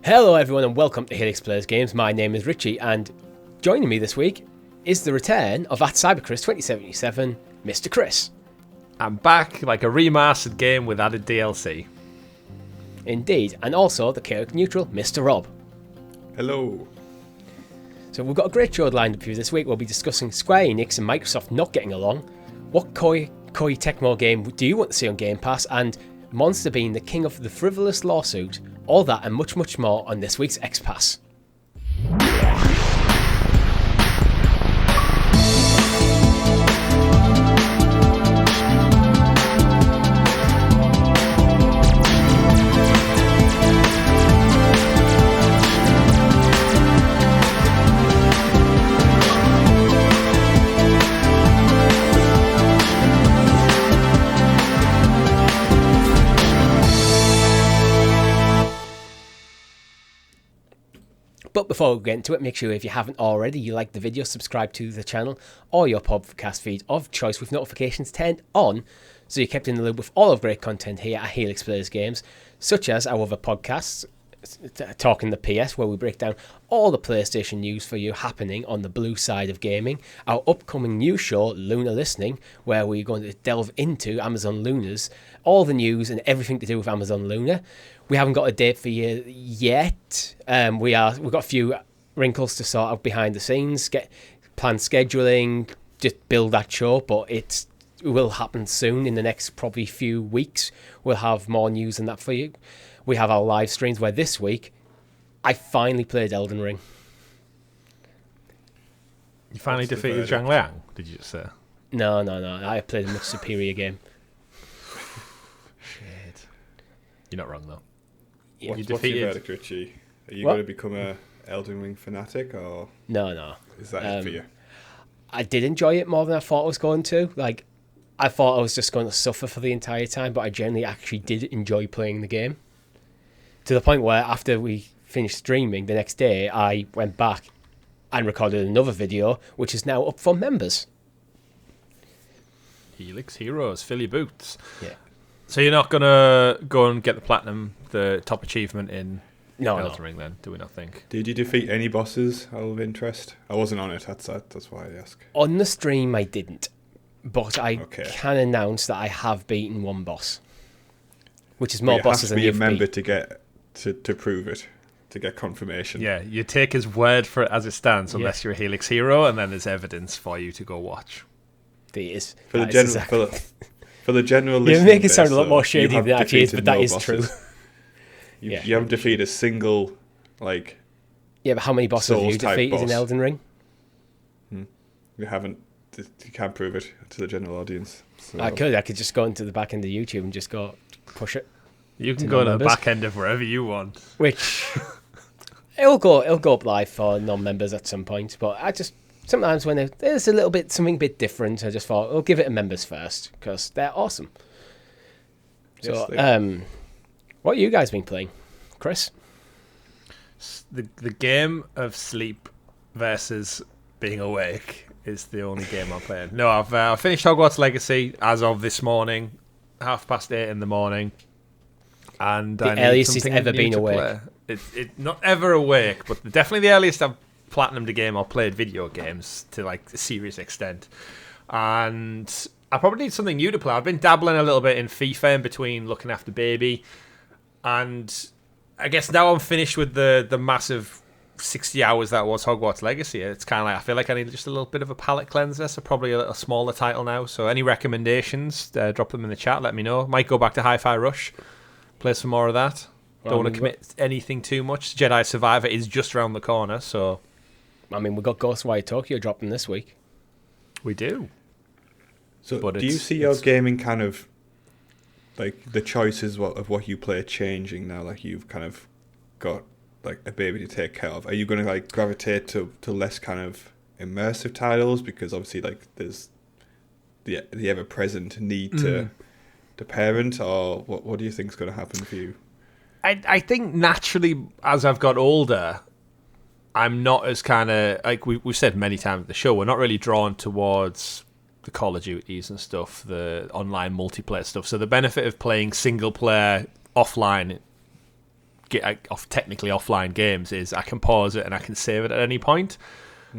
Hello everyone and welcome to Helix Plays Games. My name is Richie and joining me this week is the return of at CyberChris 2077, Mr. Chris. I'm back like a remastered game with added DLC. Indeed, and also the chaotic neutral, Mr. Rob. Hello. So we've got a great show lined up for you this week. We'll be discussing Square Enix and Microsoft not getting along, what Koei Tecmo game do you want to see on GamePass, and Monster being the king of the frivolous lawsuit. All that and much, much more on this week's XPass. But before we get into it, make sure if you haven't already, you like the video, subscribe to the channel or your podcast feed of choice with notifications turned on, so you're kept in the loop with all of great content here at Helix Plays Games, such as our other podcasts, Talking the PS, where we break down all the PlayStation news for you happening on the blue side of gaming, our upcoming new show, Luna Listening, where we're going to delve into Amazon Luna's, all the news and everything to do with Amazon Luna. We haven't got a date for you yet. We've got a few wrinkles to sort out behind the scenes, get planned scheduling, just build that show, but it will happen soon in the next probably few weeks. We'll have more news than that for you. We have our live streams where this week I finally played Elden Ring. You finally defeated Zhang Liang, did you just say? No. I played a much superior game. Shit. You're not wrong though. Yeah. What's your verdict, Richie? Are you going to become a Elden Ring fanatic, or No. is that it for you? I did enjoy it more than I thought I was going to. Like, I thought I was just going to suffer for the entire time, but I generally actually did enjoy playing the game. To the point where after we finished streaming the next day, I went back and recorded another video, which is now up for members. Helix Heroes, fill your boots. Yeah. So you're not going to go and get the platinum, the top achievement in Elden Ring then, do we not think? Did you defeat any bosses out of interest? I wasn't on it, that's why I ask. On the stream, I didn't. But I can announce that I have beaten one boss. Which is more bosses than you've beat. You have to be a member to get to prove it, to get confirmation. Yeah, you take his word for it as it stands, unless you're a Helix Hero, and then there's evidence for you to go watch. There is. For the general listener, you make it sound a lot more shady than it actually is, but that is true. You haven't defeated a single, like... Yeah, but how many bosses have you defeated in Elden Ring? You haven't. You can't prove it to the general audience. So. I could just go into the back end of YouTube and just go push it. You can go to the back end of wherever you want. Which it'll go up live for non-members at some point. But I just sometimes when there's a little bit something a bit different, I just thought I'll give it to members first because they're awesome. So, what have you guys been playing, Chris? The game of sleep versus being awake is the only game I'm playing. No, I've finished Hogwarts Legacy as of this morning, 8:30 in the morning. And the earliest he's ever been awake. It not ever awake, but definitely the earliest I've platinumed a game or played video games to like a serious extent. And I probably need something new to play. I've been dabbling a little bit in FIFA in between looking after baby, and I guess now I'm finished with the massive 60 hours that was Hogwarts Legacy. It's kind of like I feel like I need just a little bit of a palate cleanser, so probably a little smaller title now. So any recommendations, drop them in the chat, let me know. Might go back to Hi-Fi Rush, play some more of that. Don't want to commit anything too much. Jedi Survivor is just around the corner, so... I mean, we got Ghostwire Tokyo dropping this week. We do. So do you see your gaming kind of, like, the choices of what you play changing now? Like, you've kind of got, like, a baby to take care of. Are you going to, like, gravitate to less kind of immersive titles? Because, obviously, like, there's the ever-present need to parent, or what do you think is going to happen for you? I think naturally, as I've got older, I'm not as kind of, like we've said many times at the show, we're not really drawn towards the Call of Duties and stuff, the online multiplayer stuff. So the benefit of playing single player offline technically offline games is I can pause it and I can save it at any point.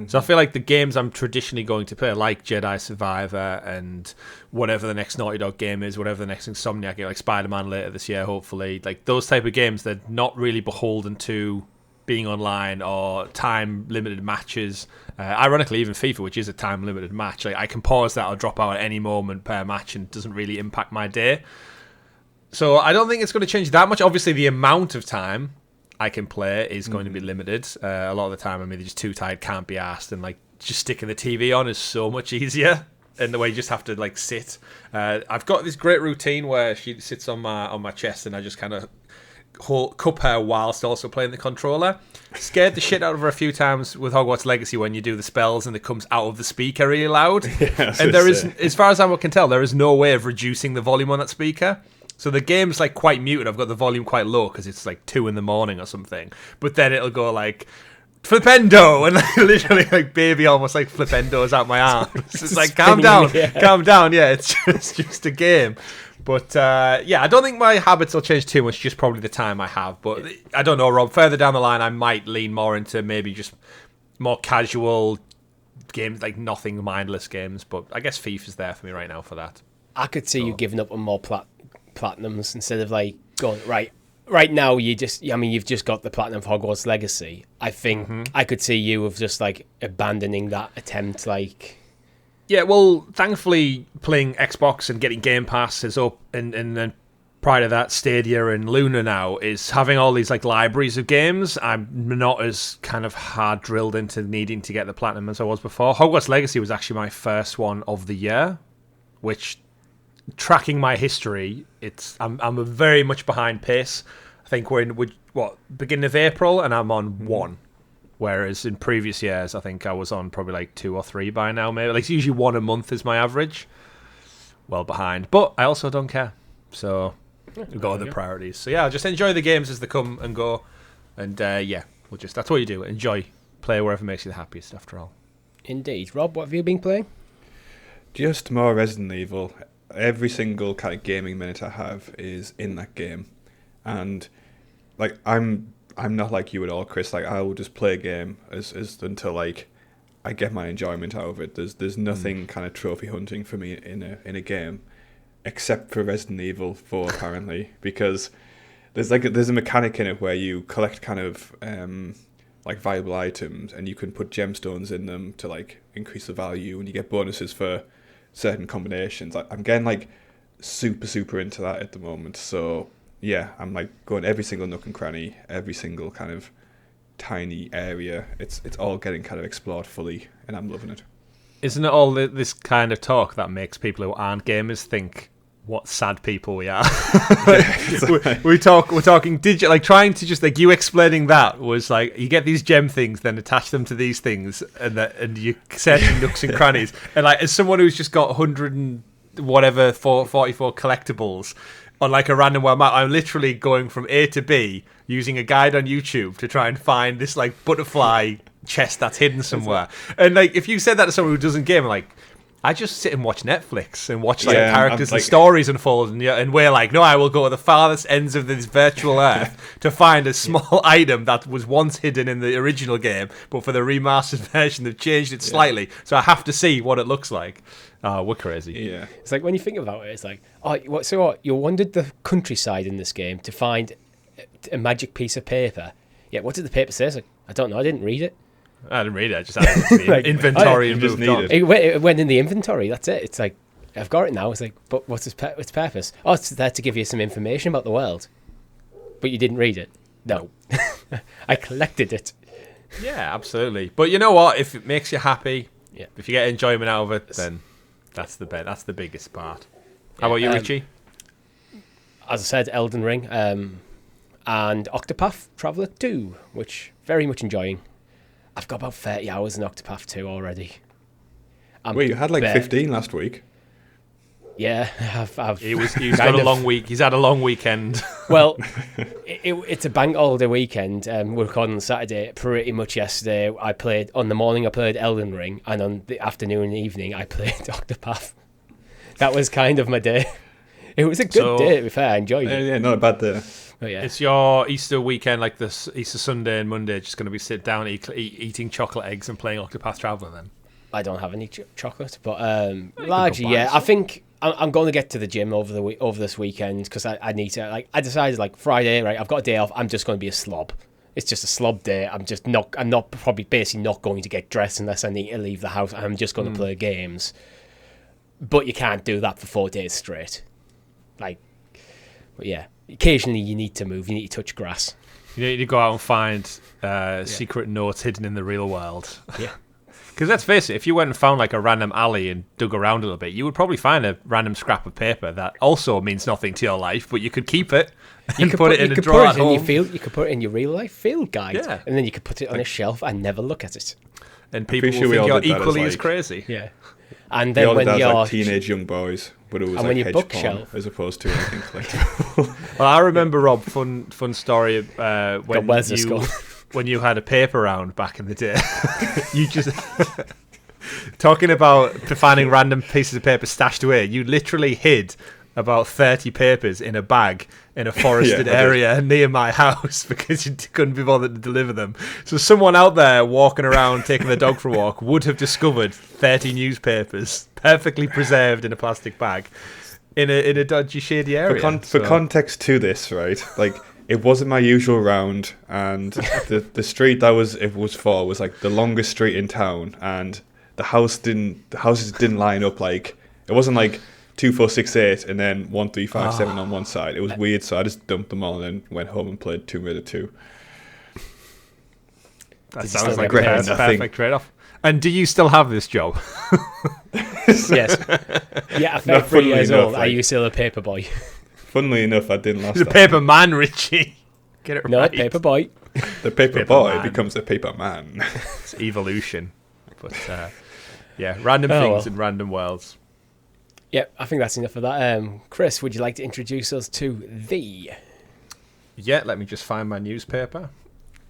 So I feel like the games I'm traditionally going to play, like Jedi Survivor and whatever the next Naughty Dog game is, whatever the next Insomniac game, like Spider-Man later this year, hopefully, like those type of games, they're not really beholden to being online or time-limited matches. Ironically, even FIFA, which is a time-limited match, like I can pause that or drop out at any moment per match and it doesn't really impact my day. So I don't think it's going to change that much. Obviously, the amount of time I can play is going to be limited. A lot of the time I'm either just too tired, can't be asked, and like just sticking the TV on is so much easier. And the way you just have to like sit. I've got this great routine where she sits on my chest and I just kind of cup her whilst also playing the controller. Scared the shit out of her a few times with Hogwarts Legacy when you do the spells and it comes out of the speaker really loud. Yeah, and there is, as far as I can tell, there is no way of reducing the volume on that speaker. So the game's like quite muted. I've got the volume quite low because it's like 2 a.m. or something. But then it'll go like Flipendo and like, literally like baby almost like Flipendo's out my arms. It's like calm down, calm down. Yeah, it's just a game. But yeah, I don't think my habits will change too much. Just probably the time I have. But I don't know, Rob. Further down the line, I might lean more into maybe just more casual games, like nothing mindless games. But I guess FIFA's there for me right now for that. I could see you giving up on more platinums instead of like going right now. You've just got the platinum for Hogwarts Legacy. I think I could see you of just like abandoning that attempt. Like, yeah, well, thankfully playing Xbox and getting GamePass is up, and then prior to that, Stadia and Luna now is having all these like libraries of games. I'm not as kind of hard drilled into needing to get the platinum as I was before. Hogwarts Legacy was actually my first one of the year, which, tracking my history, I'm very much behind pace. I think we're in beginning of April and I'm on 1, whereas in previous years I think I was on probably like 2 or 3 by now. Maybe like it's usually 1 a month is my average. Well behind, but I also don't care. So we've got other priorities. So yeah, I'll just enjoy the games as they come and go, and yeah, that's what you do. Enjoy, play wherever makes you the happiest. After all, indeed. Rob, what have you been playing? Just more Resident Evil. Every single kind of gaming minute I have is in that game, and like I'm not like you at all, Chris. Like I will just play a game as until like I get my enjoyment out of it. There's nothing kind of trophy hunting for me in a game, except for Resident Evil 4 apparently, because there's a mechanic in it where you collect kind of like valuable items and you can put gemstones in them to like increase the value, and you get bonuses for certain combinations. I'm getting like super into that at the moment. So yeah, I'm like going every single nook and cranny, every single kind of tiny area. It's all getting kind of explored fully, and I'm loving it. Isn't it all this kind of talk that makes people who aren't gamers think what sad people we are? we're talking digital, like trying to just like you explaining that was like you get these gem things, then attach them to these things, and you search nooks and crannies, and like as someone who's just got 100 and whatever 44 collectibles on like a random world map, I'm literally going from A to B using a guide on YouTube to try and find this like butterfly chest that's hidden somewhere. And like if you said that to someone who doesn't game, like I just sit and watch Netflix and watch like characters and stories unfold, and we're like, no, I will go to the farthest ends of this virtual earth to find a small item that was once hidden in the original game, but for the remastered version they've changed it slightly, so I have to see what it looks like. We're crazy. Yeah, it's like when you think about it, it's like, you wandered the countryside in this game to find a magic piece of paper. Yeah, what did the paper say? It's like, I don't know, I didn't read it. I didn't read it. I just added it to the like, inventory and moved on. It went in the inventory. That's it. It's like, I've got it now. It's like, but what's its purpose? Oh, it's there to give you some information about the world. But you didn't read it. No. I collected it. Yeah, absolutely. But you know what? If it makes you happy, if you get enjoyment out of it, then that's the biggest part. How about you, Richie? As I said, Elden Ring and Octopath Traveler 2, which very much enjoying. I've got about 30 hours in Octopath 2 already. Wait, you had like 15 last week. Yeah, he's got a long week. He's had a long weekend. Well, it's a bank holiday weekend. We're recording on Saturday. Pretty much yesterday, on the morning I played Elden Ring, and on the afternoon and evening I played Octopath. That was kind of my day. It was a good day, to be fair. I enjoyed it. Yeah, not a bad day. Oh, yeah. It's your Easter weekend, like this Easter Sunday and Monday, just going to be sit down eating chocolate eggs and playing Octopath Traveler then? I don't have any chocolate, but largely, yeah. I think I'm going to get to the gym over this weekend because I need to. Like, I decided like Friday, right? I've got a day off. I'm just going to be a slob. It's just a slob day. I'm probably basically not going to get dressed unless I need to leave the house. I'm just going to play games. But you can't do that for 4 days straight. Like, but yeah. Occasionally you need to move. You need to touch grass. You need to go out and find secret notes hidden in the real world. Yeah. Because let's face it, if you went and found like a random alley and dug around a little bit, you would probably find a random scrap of paper that also means nothing to your life, but you could keep it and put it in a drawer at home. You could put it in your real life field guide, yeah. And then you could put it on a shelf and never look at it. And people will think you're equally as crazy. Yeah. And then when you're like teenage young boys, but it was like hedge porn as opposed to anything collectible. Well, I remember, Rob, fun story when you had a paper round back in the day. You just talking about finding random pieces of paper stashed away. You literally hid about 30 papers in a bag in a forested area near my house because you couldn't be bothered to deliver them. So someone out there walking around taking the dog for a walk would have discovered 30 newspapers perfectly preserved in a plastic bag in a dodgy, shady area. For context to this, right? Like, it wasn't my usual round, and the street it was for was like the longest street in town, and the houses didn't line up. Like, it wasn't like 2, 4, 6, 8 and then 1, 3, 5, 7 on one side. It was weird, so I just dumped them all and then went home and played Tomb Raider 2. That sounds like a perfect trade-off. And do you still have this job? Yes. Yeah, I'm 3 years old. Are you still a paper boy? Funnily enough, I didn't last time. The paper man, Richie. Get it right. No, paper boy. The paper boy becomes a paper man. It's evolution. But, yeah, random things in random worlds. Yeah, I think that's enough of that. Chris, would you like to introduce us to the... Yeah, let me just find my newspaper.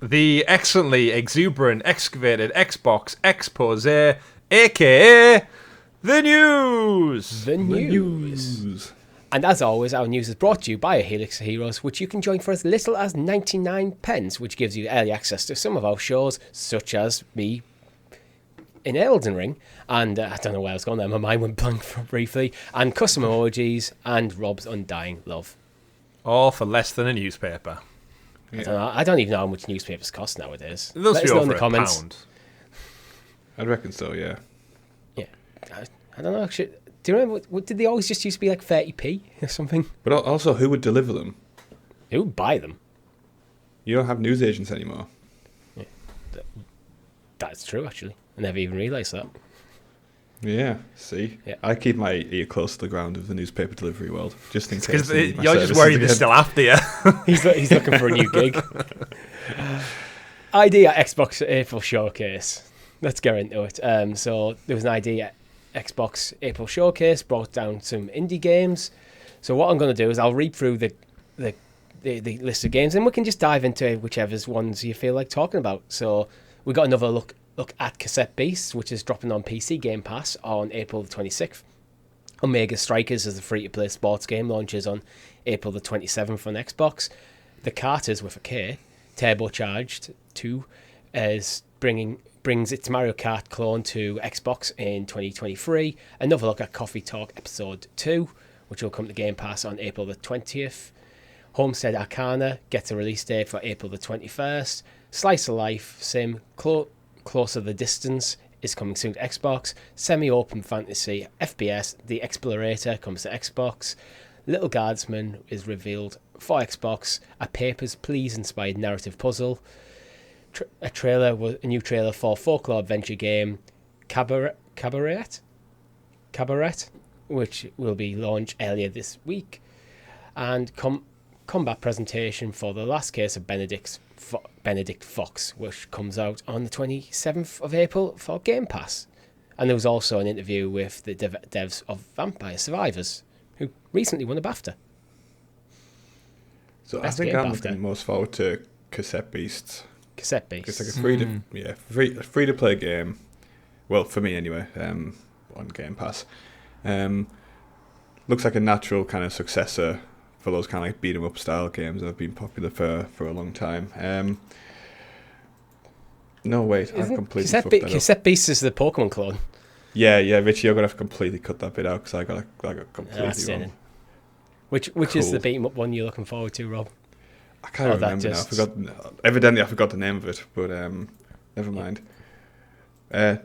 The excellently exuberant, excavated Xbox expose, a.k.a. The News! The News. And as always, our news is brought to you by Helix Heroes, which you can join for as little as 99 pence, which gives you early access to some of our shows, such as me in Elden Ring, and I don't know where I was going there, my mind went blank for briefly, and custom emojis, and Rob's Undying Love. All for less than a newspaper. Yeah. I don't even know how much newspapers cost nowadays. They'll Let us know in the comments. £1. I'd reckon so, yeah. Yeah. I don't know, actually. Do you remember, did they always just used to be like 30p or something? But also, who would deliver them? Who would buy them? You don't have newsagents anymore. Yeah. That's true, actually. I never even realised that. Yeah, see? Yeah. I keep my ear close to the ground of the newspaper delivery world, just in case. Because you're just worried they're still after you. He's looking for a new gig. ID at Xbox April Showcase. Let's get into it. So there was an ID at Xbox April Showcase, brought down some indie games. So what I'm going to do is I'll read through the list of games, and we can just dive into whichever ones you feel like talking about. So we got another look at Cassette Beasts, which is dropping on PC GamePass on April the 26th. Omega Strikers is a free-to-play sports game, launches on April the 27th on Xbox. The Carters with a K, Turbocharged 2, brings its Mario Kart clone to Xbox in 2023. Another look at Coffee Talk Episode 2, which will come to Game Pass on April the 20th. Homestead Arcana gets a release date for April the 21st. Slice of Life Sim Closer the Distance is coming soon to Xbox. Semi-open fantasy FPS The Explorator comes to Xbox. Little Guardsman is revealed for Xbox. A Papers, Please inspired narrative puzzle. A new trailer for folklore adventure game Cabaret, which will be launched earlier this week. And combat presentation for The Last Case of Benedict Fox, which comes out on the 27th of April for Game Pass. And there was also an interview with the devs of Vampire Survivors, who recently won a BAFTA. So I think I'm looking most forward to Cassette Beasts. Cassette Beasts. It's like a free to play game. Well, for me anyway, on Game Pass. looks like a natural kind of successor for those kind of like beat 'em up style games that have been popular for a long time. No, wait, I've completely fucked that up. Cassette Beast is the Pokemon clone. Yeah, Richie, you're gonna have to completely cut that bit out because I got completely wrong. Which is the beat 'em up one you're looking forward to, Rob? I can't remember now. Evidently, I forgot the name of it, but never mind.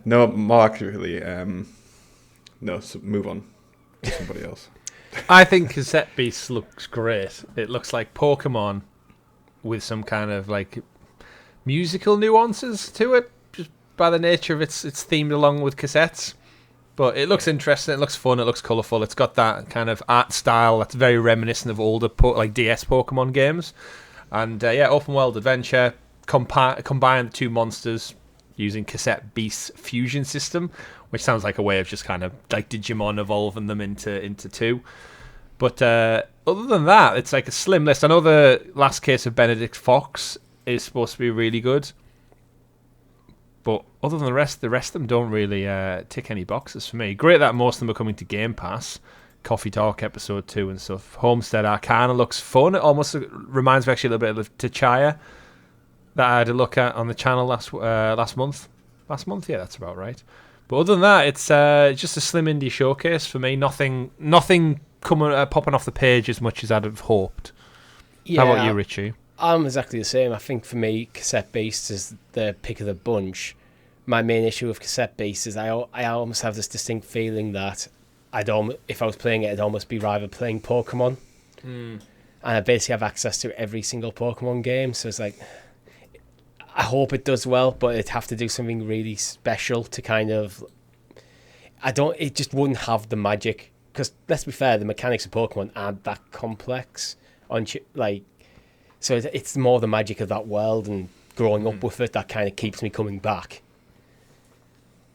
No, more accurately, no. So move on to somebody else. I think Cassette Beast looks great. It looks like Pokemon with some kind of like musical nuances to it, just by the nature of it's themed along with cassettes. But it looks interesting. It looks fun. It looks colourful. It's got that kind of art style that's very reminiscent of older like DS Pokemon games. And open world adventure. Combine the two monsters using Cassette Beast's fusion system, which sounds like a way of just kind of like Digimon evolving them into two. But other than that, it's like a slim list. I know the Last Case of Benedict Fox is supposed to be really good. But other than the rest of them don't really tick any boxes for me. Great that most of them are coming to Game Pass. Coffee Talk Episode 2 and stuff. Homestead Arcana looks fun. It almost reminds me actually a little bit of Tachaya that I had a look at on the channel last month. Last month? Yeah, that's about right. But other than that, it's just a slim indie showcase for me. Nothing popping off the page as much as I'd have hoped. Yeah, how about you, Richie? I'm exactly the same. I think for me, Cassette Beast is the pick of the bunch. My main issue with Cassette Beast is I almost have this distinct feeling that if I was playing it, I'd almost be rather playing Pokemon. And I basically have access to every single Pokemon game, so it's like, I hope it does well, but it'd have to do something really special to kind of... It just wouldn't have the magic, because let's be fair, the mechanics of Pokemon aren't that complex. So it's more the magic of that world and growing up with it that kind of keeps me coming back.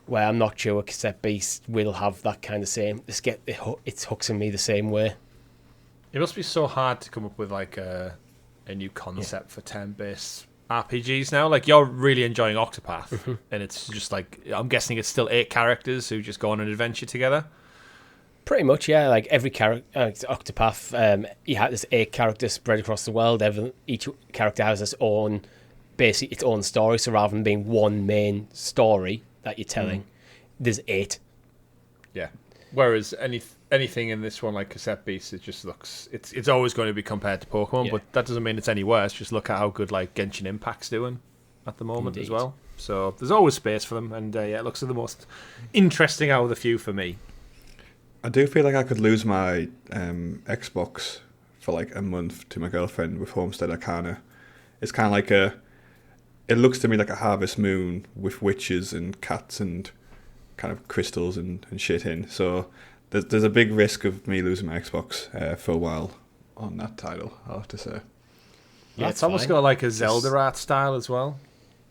Where I'm not sure Cassette Beast will have that kind of same... It's hooking me the same way. It must be so hard to come up with like a new concept for turn-based RPGs now. Like, you're really enjoying Octopath, and it's just like, I'm guessing it's still 8 characters who just go on an adventure together. Pretty much, yeah. Like every character, Octopath, you have this 8 characters spread across the world. Each character has its own story. So rather than being one main story that you're telling, there's 8. Yeah. Whereas anything in this one, like Cassette Beast, it just looks... It's always going to be compared to Pokemon, but that doesn't mean it's any worse. Just look at how good like Genshin Impact's doing at the moment as well. So there's always space for them, and it looks like the most interesting out of the few for me. I do feel like I could lose my Xbox for like a month to my girlfriend with Homestead Arcana. It's kind of like it looks to me like a Harvest Moon with witches and cats and kind of crystals and shit in. So there's a big risk of me losing my Xbox for a while on that title, I'll have to say. Yeah, it's almost got like a Zelda art style as well.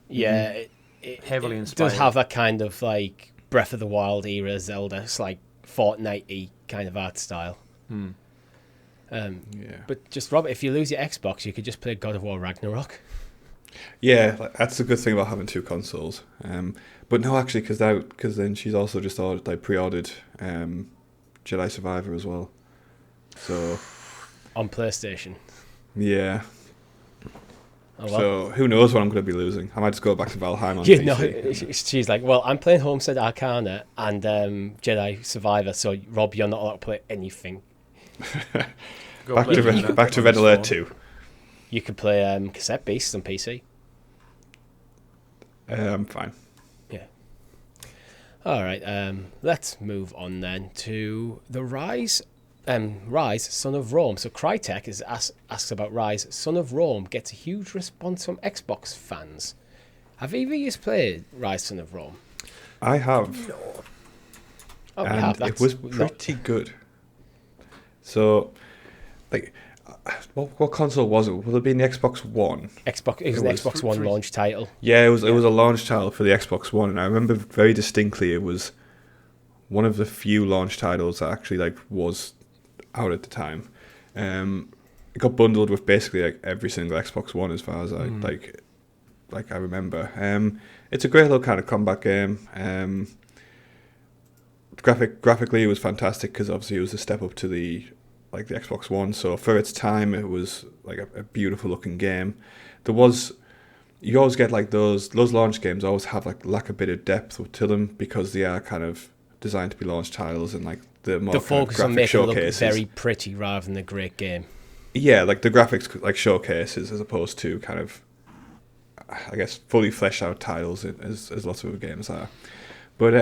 Yeah, it heavily inspired. It does have that kind of like Breath of the Wild era Zelda. It's like Fortnite-y kind of art style. But just, Robert, if you lose your Xbox, you could just play God of War Ragnarok. Yeah, that's a good thing about having 2 consoles. But no, actually, because then she's also just pre-ordered Jedi Survivor as well. So on PlayStation. Yeah. Oh, well. So who knows what I'm going to be losing? I might just go back to Valheim on PC. She's like, well, I'm playing Homestead Arcana and Jedi Survivor, so Rob, you're not allowed to play anything. back to Red Alert 2. You could play Cassette Beast on PC. I'm fine. Yeah. All right. Let's move on then to the Ryse. Ryse, Son of Rome. So Crytek asks about Ryse, Son of Rome gets a huge response from Xbox fans. Have either of you played Ryse, Son of Rome? I have. No. Oh, and it was pretty good. So, like, what console was it? Will it be in the Xbox One? It was an Xbox One launch title. Yeah, it was a launch title for the Xbox One, and I remember very distinctly it was one of the few launch titles that actually was out at the time. It got bundled with basically every single Xbox One as far as I I remember. It's a great little kind of combat game. graphically it was fantastic because obviously it was a step up to the Xbox One. So for its time, it was like a beautiful looking game. You always get like those launch games always have like lack a bit of depth to them because they are kind of designed to be launch titles and like the more focus on making it look very pretty rather than a great game. Yeah, like the graphics like showcases as opposed to kind of, I guess, fully fleshed out titles as lots of other games are. But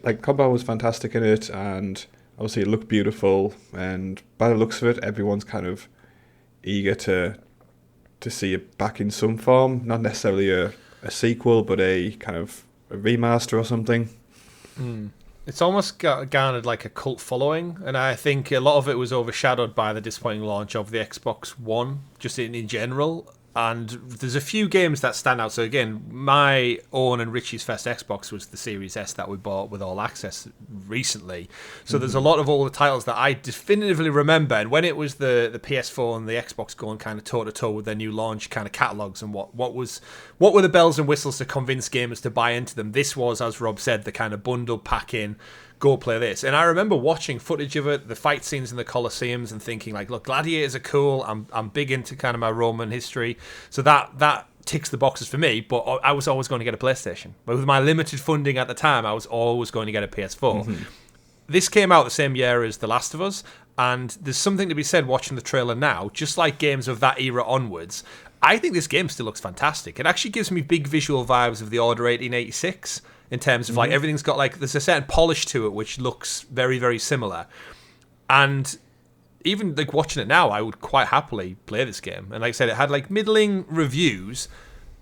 like combat was fantastic in it, and obviously it looked beautiful, and by the looks of it, everyone's kind of eager to see it back in some form. Not necessarily a sequel, but a kind of a remaster or something. It's almost garnered like a cult following, and I think a lot of it was overshadowed by the disappointing launch of the Xbox One, just in general. And there's a few games that stand out. So again, my own and Richie's first Xbox was the Series S that we bought with All Access recently. So there's a lot of all the titles that I definitively remember. And when it was the PS4 and the Xbox going kind of toe to toe with their new launch kind of catalogs and what were the bells and whistles to convince gamers to buy into them, this was, as Rob said, the kind of bundle pack in. Go play this. And I remember watching footage of it, the fight scenes in the Colosseums, and thinking like, look, gladiators are cool. I'm big into kind of my Roman history, so that ticks the boxes for me. But I was always going to get a PlayStation. But with my limited funding at the time, I was always going to get a PS4. This came out the same year as The Last of Us, and there's something to be said watching the trailer now, just like games of that era onwards. I think this game still looks fantastic. It actually gives me big visual vibes of the Order 1886. In terms of like everything's got like there's a certain polish to it which looks very, very similar, and even like watching it now, I would quite happily play this game. And like I said, it had like middling reviews,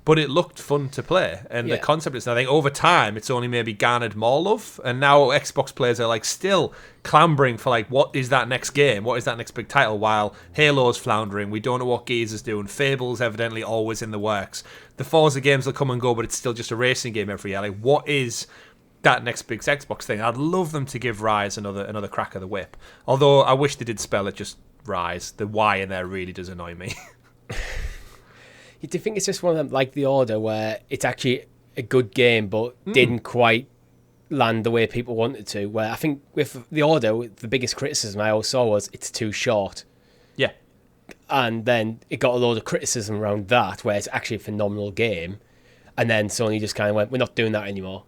but it looked fun to play. And the concept is, I think over time, it's only maybe garnered more love. And now Xbox players are like still clambering for like, what is that next game? What is that next big title? While Halo's floundering, we don't know what Gears is doing. Fable's evidently always in the works. The Forza games will come and go, but it's still just a racing game every year. Like, what is that next big Xbox thing? I'd love them to give Ryse another crack of the whip. Although I wish they did spell it just Ryse. The Y in there really does annoy me. Do you think it's just one of them, like The Order, where it's actually a good game but didn't quite land the way people wanted to? Where I think with The Order, the biggest criticism I always saw was it's too short. Yeah. And then it got a load of criticism around that, where it's actually a phenomenal game. And then Sony just kind of went, we're not doing that anymore,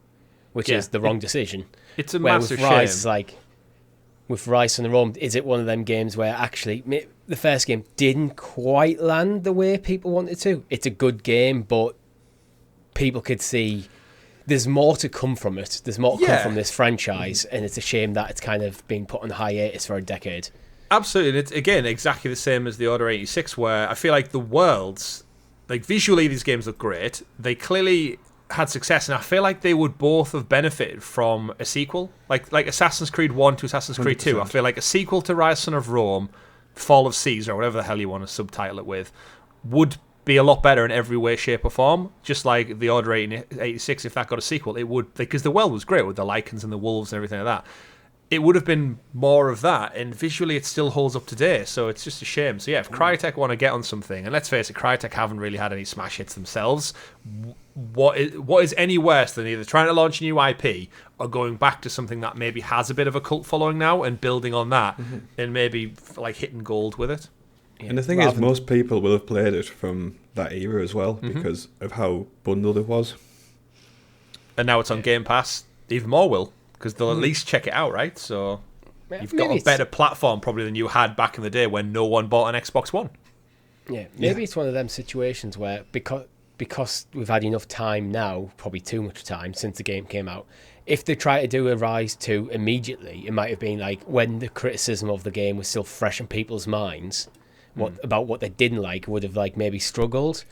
which is the wrong decision. It's a where massive with shame. Ryse, like, with Ryse on the Rome, is it one of them games where actually the first game didn't quite land the way people wanted to? It's a good game, but people could see there's more to come from it. There's more to come from this franchise, and it's a shame that it's kind of been put on hiatus for a decade. Absolutely. It's, again, exactly the same as the Order 86, where I feel like the worlds, like visually these games look great. They clearly had success, and I feel like they would both have benefited from a sequel. Like Assassin's Creed 1 to Assassin's Creed 2. 100%. I feel like a sequel to Rise Son of Rome, Fall of Caesar, or whatever the hell you want to subtitle it with, would be a lot better in every way, shape, or form. Just like the Order 86, if that got a sequel, it would, because the world was great with the Lycans and the wolves and everything like that. It would have been more of that, and visually it still holds up today, so it's just a shame. So yeah, if Crytek want to get on something, and let's face it, Crytek haven't really had any smash hits themselves, what is any worse than either trying to launch a new IP or going back to something that maybe has a bit of a cult following now and building on that and maybe like hitting gold with it? Yeah. And the thing is, most people will have played it from that era as well because of how bundled it was. And now it's on Game Pass, even more will, because they'll at least check it out, right? So you've got a better platform probably than you had back in the day when no one bought an Xbox One. Yeah, maybe it's one of them situations where because we've had enough time now, probably too much time since the game came out, if they try to do a Rise 2 immediately, it might have been like when the criticism of the game was still fresh in people's minds, about what they didn't like would have like maybe struggled.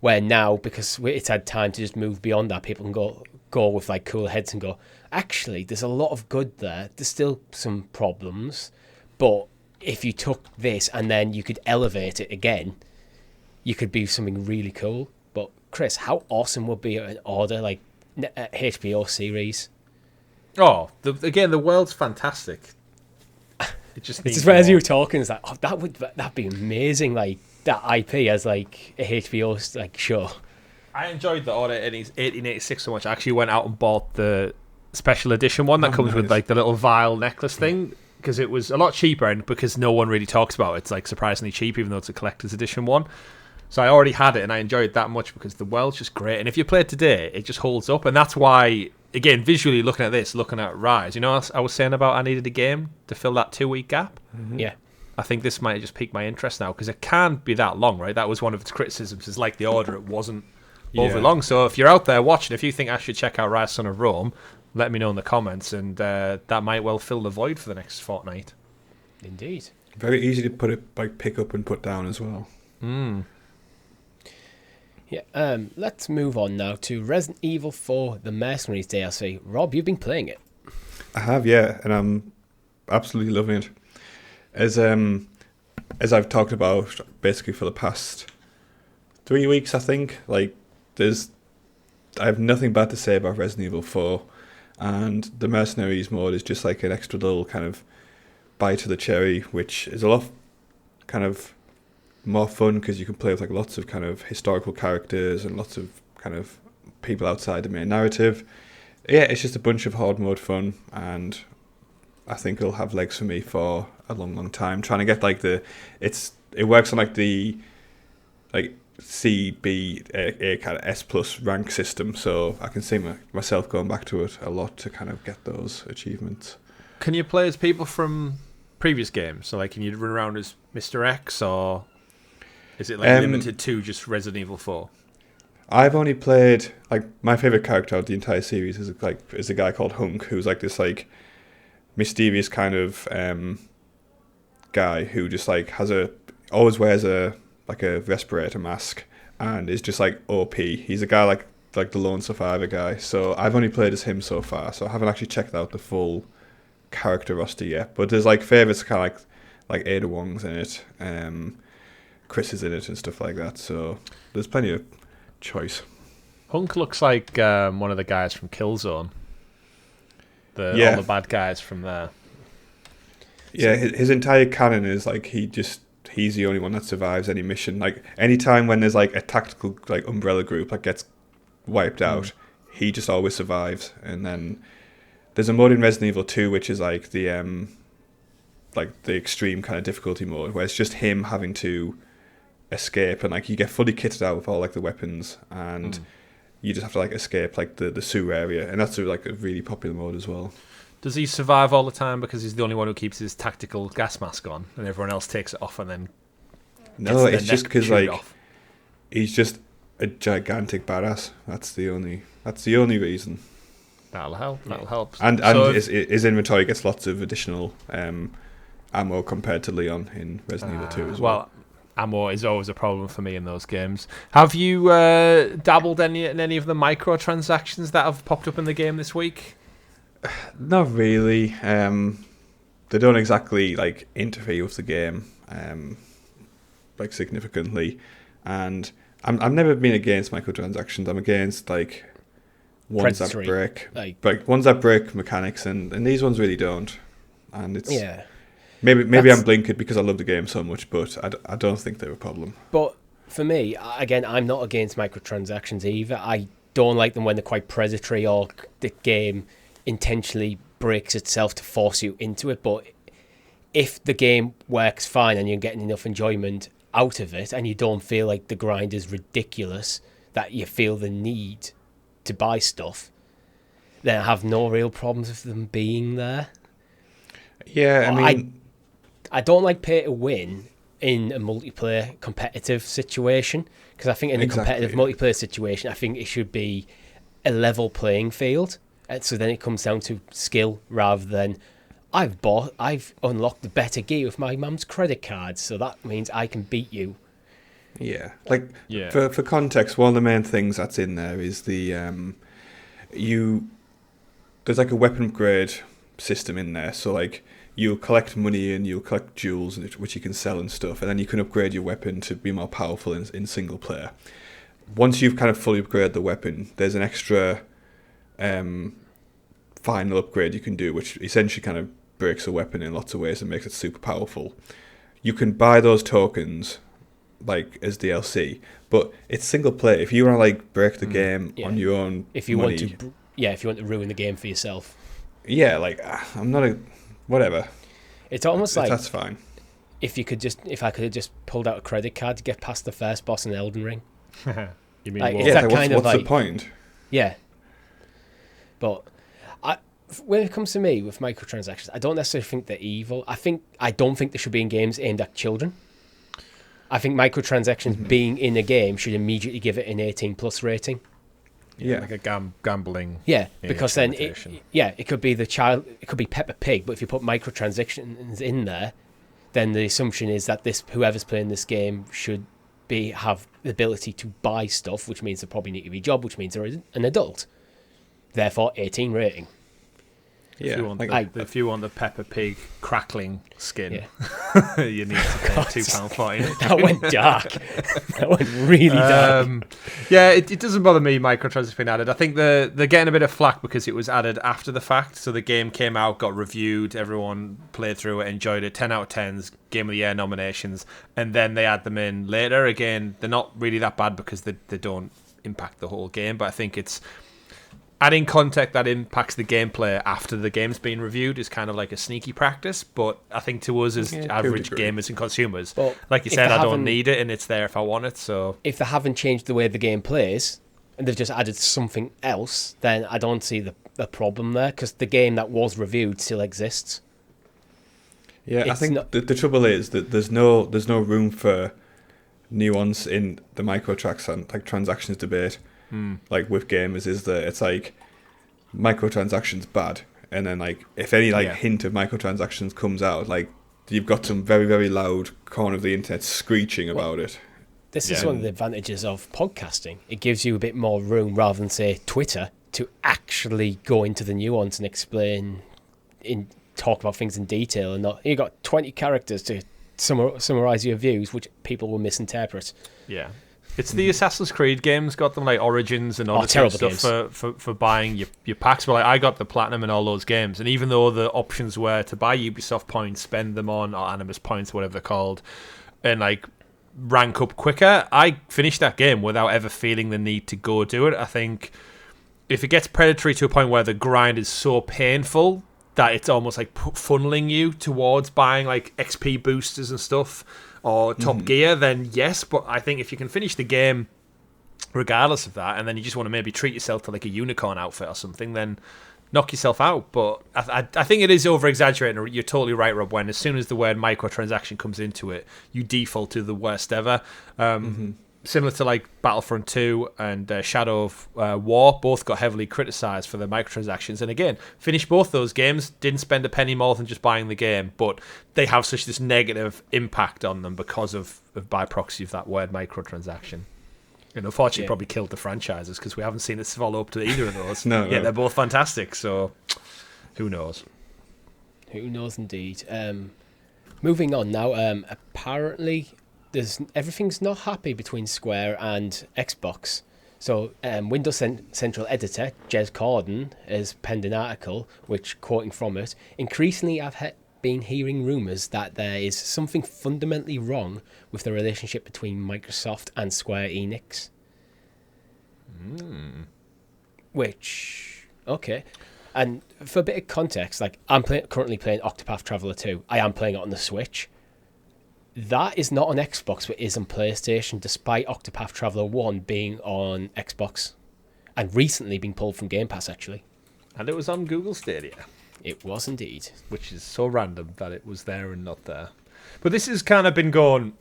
Where now, because it's had time to just move beyond that, people can go with like cool heads and go, actually, there's a lot of good there. There's still some problems, but if you took this and then you could elevate it again, you could be something really cool. But Chris, how awesome would be an Order like HBO series? Oh, the world's fantastic. It just needs it's as you were talking, it's like, oh, that'd be amazing. Like that IP as like a HBO like show. I enjoyed the Order 1886 so much. I actually went out and bought the special edition one that comes with like the little vial necklace thing, because it was a lot cheaper, and because no one really talks about it, it's like surprisingly cheap, even though it's a collector's edition one. So I already had it, and I enjoyed it that much because the world's just great. And if you play it today, it just holds up, and that's why, again, visually looking at this, looking at Ryse, you know, I was saying about I needed a game to fill that 2-week gap. Mm-hmm. Yeah. I think this might have just piqued my interest now, because it can't be that long, right? That was one of its criticisms, is like The Order, it wasn't over long. So if you're out there watching, if you think I should check out Ryse Son of Rome, let me know in the comments, and that might well fill the void for the next fortnight. Indeed. Very easy to put it, like, pick up and put down as well. Yeah. Let's move on now to Resident Evil 4: The Mercenaries DLC. Rob, you've been playing it. I have, yeah, and I'm absolutely loving it. As I've talked about basically for the past 3 weeks, I think, like, I have nothing bad to say about Resident Evil 4, and the Mercenaries mode is just like an extra little kind of bite to the cherry, which is a lot kind of more fun because you can play with like lots of kind of historical characters and lots of kind of people outside the main narrative. Yeah, it's just a bunch of hard mode fun, and I think it'll have legs for me for a long, long time. Trying to get like it works on like the like C, B, A kind of S plus rank system, so I can see myself going back to it a lot to kind of get those achievements. Can you play as people from previous games? So like, can you run around as Mr. X, or is it like limited to just Resident Evil 4? I've only played, like, my favourite character of the entire series is a guy called Hunk, who's like this like mysterious kind of guy who just like always wears a respirator mask and is just like OP. He's a guy like the lone survivor guy. So I've only played as him so far, so I haven't actually checked out the full character roster yet. But there's like favourites kind of like Ada Wong's in it, Chris is in it and stuff like that. So there's plenty of choice. Hunk looks like one of the guys from Killzone. All the bad guys from there. Yeah, his entire canon is like he's the only one that survives any mission. Like anytime when there's like a tactical like umbrella group that gets wiped out, he just always survives. And then there's a mode in Resident Evil 2 which is like the extreme kind of difficulty mode, where it's just him having to escape, and like you get fully kitted out with all like the weapons, and you just have to like escape like the sewer area, and that's like a really popular mode as well. Does he survive all the time because he's the only one who keeps his tactical gas mask on, and everyone else takes it off and then? No, it's just because like he's just a gigantic badass. That's the only reason. That'll help. And his inventory gets lots of additional ammo compared to Leon in Resident Evil 2 as well. Ammo is always a problem for me in those games. Have you dabbled in any of the microtransactions that have popped up in the game this week? Not really. They don't exactly like interfere with the game like significantly, and I've never been against microtransactions. I'm against like ones that break ones that break mechanics, and these ones really don't. And it's maybe I'm blinkered because I love the game so much, but I don't think they're a problem. But for me, again, I'm not against microtransactions either. I don't like them when they're quite predatory or the game intentionally breaks itself to force you into it. But if the game works fine and you're getting enough enjoyment out of it, and you don't feel like the grind is ridiculous, that you feel the need to buy stuff, then I have no real problems with them being there. Yeah, I mean, I don't like pay to win in a multiplayer competitive situation, because I think in a competitive multiplayer situation, I think it should be a level playing field. And so then it comes down to skill rather than I've unlocked the better gear with my mum's credit card, so that means I can beat you. Yeah, like for context, one of the main things that's in there is the there's like a weapon upgrade system in there. So like you'll collect money and you'll collect jewels which you can sell and stuff, and then you can upgrade your weapon to be more powerful in single player. Once you've kind of fully upgraded the weapon, there's an extra final upgrade you can do, which essentially kind of breaks a weapon in lots of ways and makes it super powerful. You can buy those tokens like as DLC, but it's single player. If you want to like break the game on your own, if you money, want to Yeah, if you want to ruin the game for yourself. Yeah, like I'm not a whatever. It's almost like that's fine. If I could have just pulled out a credit card to get past the first boss in Elden Ring. You mean like, what's the point? Yeah, but when it comes to me with microtransactions, I don't necessarily think they're evil. I don't think they should be in games aimed at children. I think microtransactions being in a game should immediately give it an 18+ rating. Yeah, like a gambling. Yeah, because then it could be it could be Peppa Pig, but if you put microtransactions in there, then the assumption is that whoever's playing this game should have the ability to buy stuff, which means they probably need to be job, which means they're an adult. Therefore, 18 rating. Yeah, if you want the Peppa Pig crackling skin, you need to pay £2.49. That went dark. That went really dark. It doesn't bother me. Microtransactions being added. I think they're getting a bit of flack because it was added after the fact. So the game came out, got reviewed, everyone played through it, enjoyed it. 10 out of 10s, Game of the Year nominations, and then they add them in later. Again, they're not really that bad because they don't impact the whole game. But I think it's adding content that impacts the gameplay after the game's been reviewed is kind of like a sneaky practice, but I think to us as average gamers and consumers, like you said, I don't need it and it's there if I want it. So if they haven't changed the way the game plays and they've just added something else, then I don't see the problem there, because the game that was reviewed still exists. Yeah, I think the trouble is that there's no room for nuance in the transactions debate. Like with gamers, is that it's like microtransactions bad, and then like if any hint of microtransactions comes out, like you've got some very, very loud corner of the internet screeching about it. This is one of the advantages of podcasting. It gives you a bit more room rather than say Twitter to actually go into the nuance and explain talk about things in detail, and not you got 20 characters to summarize your views, which people will misinterpret. Yeah. It's the Assassin's Creed games got them like Origins and all this kind of stuff for buying your packs. But like I got the Platinum and all those games, and even though the options were to buy Ubisoft points, spend them on or Animus points, whatever they're called, and like rank up quicker, I finished that game without ever feeling the need to go do it. I think if it gets predatory to a point where the grind is so painful that it's almost like funneling you towards buying like XP boosters and stuff, or Top Gear, then yes. But I think if you can finish the game regardless of that, and then you just want to maybe treat yourself to like a unicorn outfit or something, then knock yourself out. But I think it is over-exaggerating. You're totally right, Rob, when as soon as the word microtransaction comes into it, you default to the worst ever. Similar to like Battlefront 2 and Shadow of War, both got heavily criticised for their microtransactions. And again, finished both those games, didn't spend a penny more than just buying the game, but they have such this negative impact on them because of by proxy of that word microtransaction. And unfortunately, probably killed the franchises because we haven't seen it follow up to either of those. No. They're both fantastic, so who knows? Who knows indeed. Moving on now, apparently everything's not happy between Square and Xbox. So Windows Central Editor, Jez Corden, has penned an article, which, quoting from it, increasingly I've been hearing rumours that there is something fundamentally wrong with the relationship between Microsoft and Square Enix. Which, okay. And for a bit of context, like I'm currently playing Octopath Traveler 2. I am playing it on the Switch. That is not on Xbox, but is on PlayStation, despite Octopath Traveler 1 being on Xbox. And recently being pulled from GamePass, actually. And it was on Google Stadia. It was indeed. Which is so random that it was there and not there. But this has kind of been going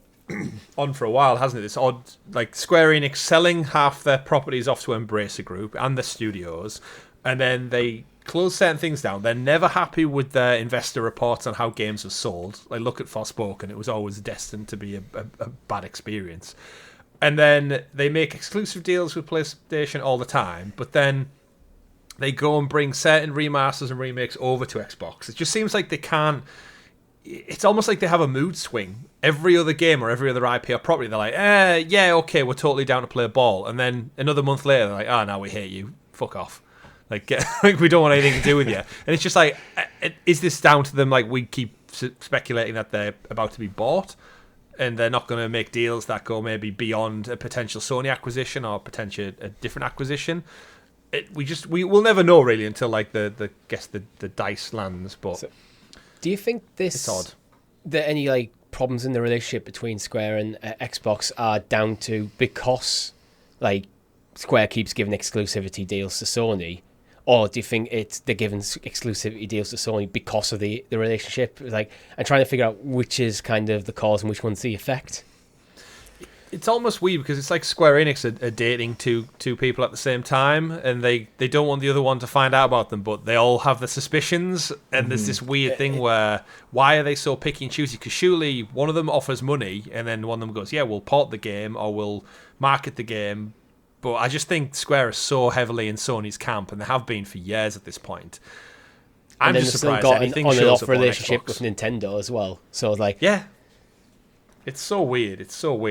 on for a while, hasn't it? This odd, like Square Enix selling half their properties off to Embracer Group and the studios, and then they close certain things down. They're never happy with their investor reports on how games are sold. Like, look at Forspoken. It was always destined to be a bad experience. And then they make exclusive deals with PlayStation all the time, but then they go and bring certain remasters and remakes over to Xbox. It just seems like they can't... It's almost like they have a mood swing. Every other game or every other IP or property, they're like, yeah, okay, we're totally down to play ball. And then another month later, they're like, now we hate you. Fuck off. Like we don't want anything to do with you. And it's just like, is this down to them? Like, we keep speculating that they're about to be bought and they're not going to make deals that go maybe beyond a potential Sony acquisition or potentially a different acquisition. we will never know really until like the dice lands. But so, do you think it's odd that any like problems in the relationship between Square and Xbox are down to because like Square keeps giving exclusivity deals to Sony, or do you think they're giving exclusivity deals to Sony because of the relationship? Like, I'm trying to figure out which is kind of the cause and which one's the effect. It's almost weird because it's like Square Enix are dating two people at the same time, and they don't want the other one to find out about them, but they all have the suspicions, and there's this weird thing where, why are they so picky and choosy? Because surely one of them offers money, and then one of them goes, yeah, we'll port the game, or we'll market the game, but I just think Square is so heavily in Sony's camp, and they have been for years at this point. I'm just surprised anything shows up on Xbox. And then they've still got an on-and-off relationship with Nintendo as well, so like... Yeah. It's so weird.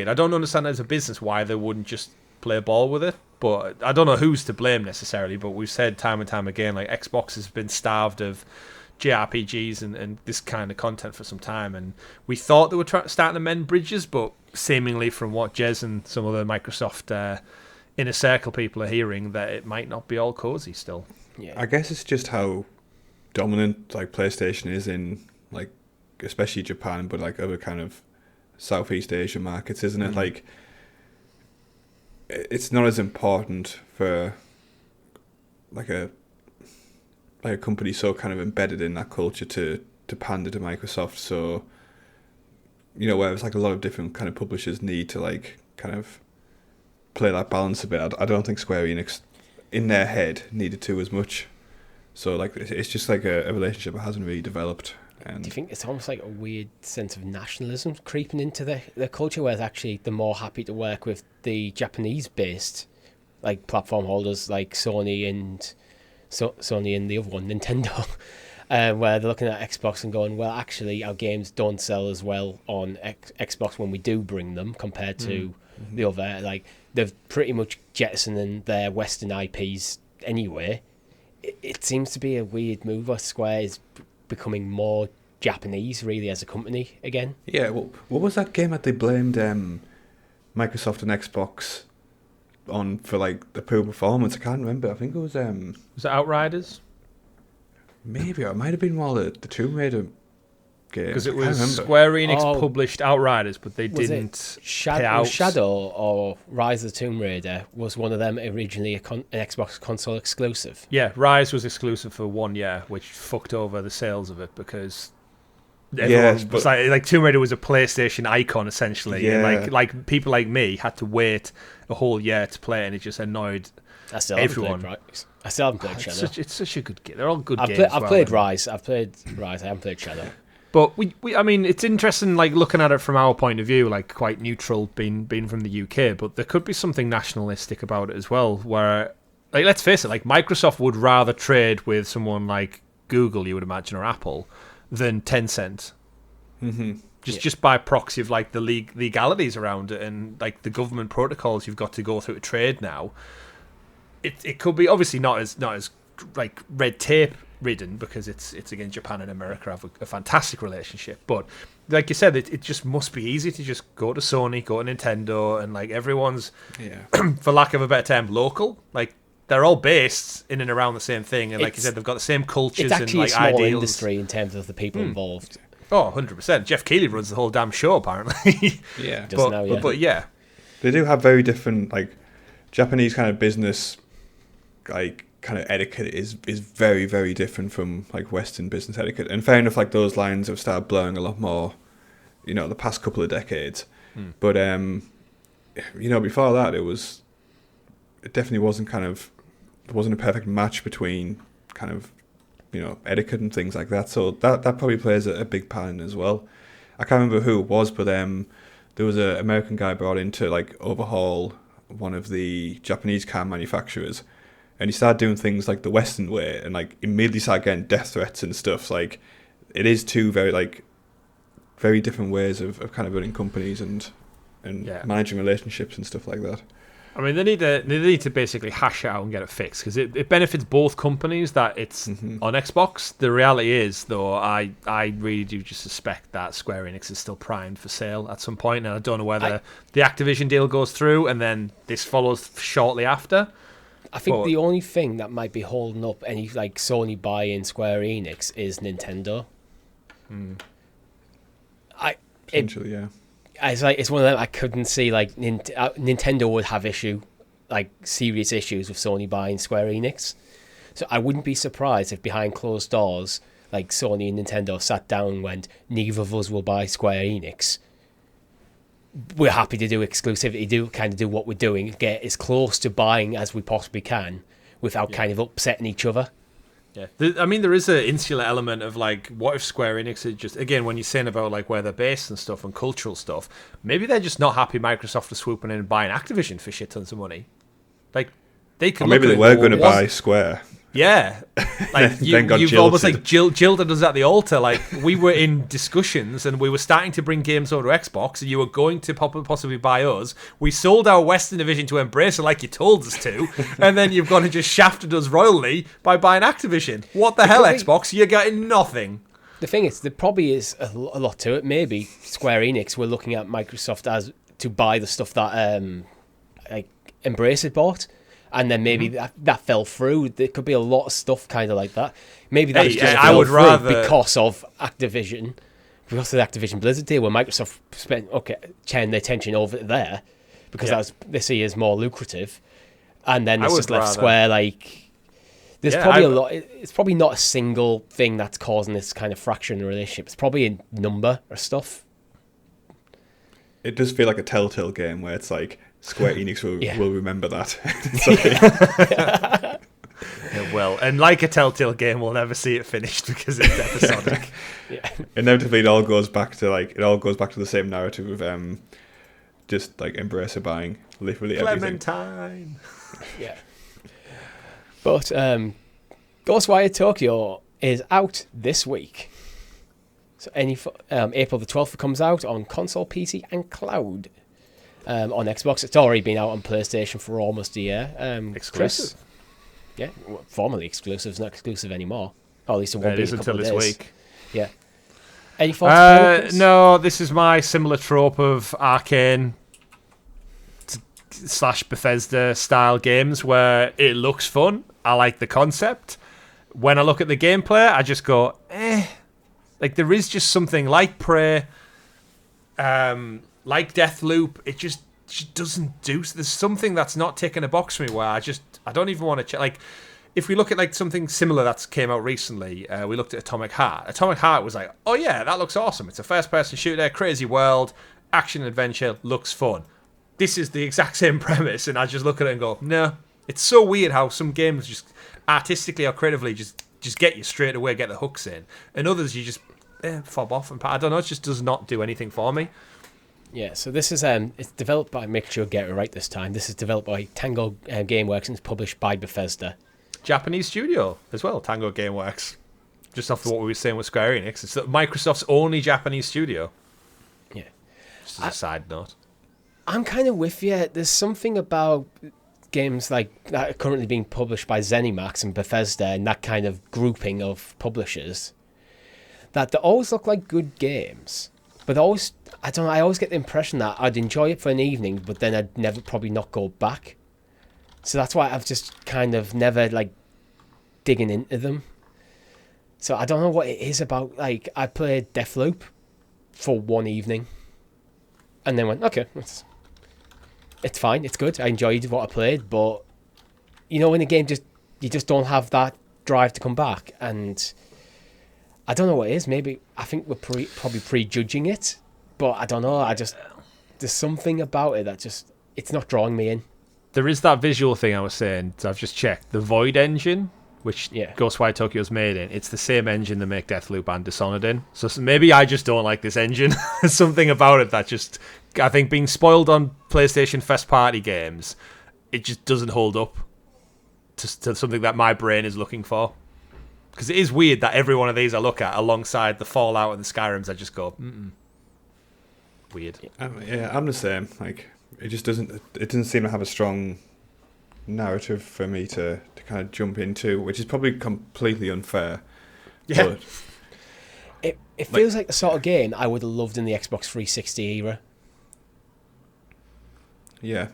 I don't understand as a business why they wouldn't just play ball with it. But I don't know who's to blame necessarily. But we've said time and time again, like Xbox has been starved of JRPGs and this kind of content for some time. And we thought they were starting to mend bridges, but seemingly from what Jez and some of the Microsoft inner circle people are hearing, that it might not be all cozy still. Yeah, I guess it's just how dominant like PlayStation is in like especially Japan, but like other kind of Southeast Asia markets, isn't it? Like, it's not as important for like a company so kind of embedded in that culture to pander to Microsoft. So, you know, whereas like a lot of different kind of publishers need to like kind of play that balance a bit. I don't think Square Enix in their head needed to as much. So like it's just like a relationship that hasn't really developed. Do you think it's almost like a weird sense of nationalism creeping into the culture, where actually they're more happy to work with the Japanese-based like platform holders like Sony and the other one, Nintendo, where they're looking at Xbox and going, well, actually, our games don't sell as well on Xbox when we do bring them compared to the other. Like, they've pretty much jettisoned their Western IPs anyway. It seems to be a weird move where Square is becoming more Japanese really as a company again. Yeah, well, what was that game that they blamed Microsoft and Xbox on for like the poor performance? I can't remember. I think it was was it Outriders? Maybe, or it might have been one of the Tomb Raider games. Because it was Square Enix published Outriders, but they didn't pay out. Shadow or Rise of the Tomb Raider was one of them originally an Xbox console exclusive. Yeah, Ryse was exclusive for 1 year, which fucked over the sales of it because everyone was like Tomb Raider was a PlayStation icon essentially. Yeah. And like people like me had to wait a whole year to play it, and it just annoyed everyone. I still haven't played Shadow. It's such a good game. They're all good games. I've played Ryse. I haven't played Shadow. But I mean, it's interesting, like looking at it from our point of view, like quite neutral, being from the UK. But there could be something nationalistic about it as well. Where, like, let's face it, like Microsoft would rather trade with someone like Google, you would imagine, or Apple, than Tencent. Mm-hmm. Just by proxy of like the legalities around it and like the government protocols you've got to go through to trade now. It could be obviously not as like red tape ridden, because it's again, Japan and America have a fantastic relationship, but like you said, it just must be easy to just go to Sony, go to Nintendo, and like everyone's for lack of a better term, local. Like they're all based in and around the same thing, and like you said, they've got the same cultures and like ideals. It's actually a small industry in terms of the people involved. Oh, 100%. Jeff Keighley runs the whole damn show apparently. Yeah. But yeah, they do have very different, like, Japanese kind of business, like, kind of etiquette is very, very different from like Western business etiquette. And fair enough, like those lines have started blurring a lot more, you know, the past couple of decades. But you know, before that, it definitely wasn't a perfect match between kind of, you know, etiquette and things like that. So that probably plays a big part in it as well. I can't remember who it was, but there was an American guy brought in to like overhaul one of the Japanese car manufacturers. And he started doing things like the Western way, and like immediately started getting death threats and stuff. Like, it is two very different ways of kind of running companies and managing relationships and stuff like that. I mean, they need to basically hash it out and get it fixed, because it benefits both companies that it's on Xbox. The reality is, though, I really do just suspect that Square Enix is still primed for sale at some point, and I don't know whether the Activision deal goes through and then this follows shortly after. I think the only thing that might be holding up any like Sony buy-in Square Enix is Nintendo. Potentially, yeah. It's one of them I couldn't see like Nintendo would have serious issues with Sony buying Square Enix. So I wouldn't be surprised if behind closed doors, like Sony and Nintendo sat down and went, neither of us will buy Square Enix. We're happy to do exclusivity, do what we're doing, get as close to buying as we possibly can without kind of upsetting each other. Yeah, there is an insular element of like, what if Square Enix is just, again, when you're saying about like where they're based and stuff and cultural stuff, maybe they're just not happy Microsoft is swooping in and buying Activision for shit tons of money. Like, they could. Or maybe they were going to buy Square. Yeah, like you've almost like jilted us at the altar. Like, we were in discussions and we were starting to bring games over to Xbox, and you were going to possibly buy us. We sold our Western division to Embracer like you told us to, and then you've gone and just shafted us royally by buying Activision. What the hell, Xbox? You're getting nothing. The thing is, there probably is a lot to it. Maybe Square Enix were looking at Microsoft as to buy the stuff that like Embracer bought. And then maybe that fell through. There could be a lot of stuff kind of like that. Maybe that's just fell through because of Activision. Because of the Activision Blizzard deal, where Microsoft turned their attention over there because they see as more lucrative. And then it's just left Square like... There's probably a lot... It's probably not a single thing that's causing this kind of fracture in the relationship. It's probably a number of stuff. It does feel like a Telltale game where it's like... Square Enix will remember that. It's okay. Well, and like a Telltale game, we'll never see it finished because it's episodic. Inevitably, it all goes back to the same narrative of just like Embracer buying literally everything. Clementine. Yeah. But Ghostwire Tokyo is out this week. So April the 12th it comes out on console, PC, and cloud. On Xbox, it's already been out on PlayStation for almost a year. Exclusive, formerly exclusive. It's not exclusive anymore. Or at least it won't be until this week. Yeah. Any thoughts? No, this is my similar trope of Arcane / Bethesda style games where it looks fun. I like the concept. When I look at the gameplay, I just go, eh. Like, there is just something like Prey. Like Deathloop, it just doesn't do. There's something that's not ticking a box for me where I don't even want to check. Like, if we look at like something similar that's came out recently, we looked at Atomic Heart. Atomic Heart was like, oh yeah, that looks awesome. It's a first-person shooter, crazy world, action adventure, looks fun. This is the exact same premise, and I just look at it and go, no. It's so weird how some games just artistically or creatively just get you straight away, get the hooks in, and others you just fob off. And I don't know, it just does not do anything for me. Yeah, so this is it's developed by, make sure I get it right this time. This is developed by Tango Gameworks and it's published by Bethesda. Japanese studio as well, Tango Gameworks. Just off what we were saying with Square Enix, it's Microsoft's only Japanese studio. Yeah. Just as a side note. I'm kind of with you. There's something about games like that are currently being published by ZeniMax and Bethesda and that kind of grouping of publishers that they always look like good games. But I always get the impression that I'd enjoy it for an evening, but then I'd probably not go back. So that's why I've just kind of never, like, digging into them. So I don't know what it is about, like, I played Deathloop for one evening, and then went, okay, it's fine, it's good, I enjoyed what I played, but, you know, in a game, you just don't have that drive to come back, and... I don't know what it is. Maybe I think we're probably prejudging it, but I don't know. There's something about it that it's not drawing me in. There is that visual thing I was saying. So I've just checked the Void engine, which Ghostwire Tokyo's made in. It's the same engine they make Deathloop and Dishonored in. So maybe I just don't like this engine. There's something about it that I think being spoiled on PlayStation first party games, it just doesn't hold up to something that my brain is looking for. Because it is weird that every one of these I look at alongside the Fallout and the Skyrims, I just go, weird. I'm the same. Like, it just doesn't seem to have a strong narrative for me to kind of jump into, which is probably completely unfair. Yeah. But it feels like the sort of game I would have loved in the Xbox 360 era. Yeah.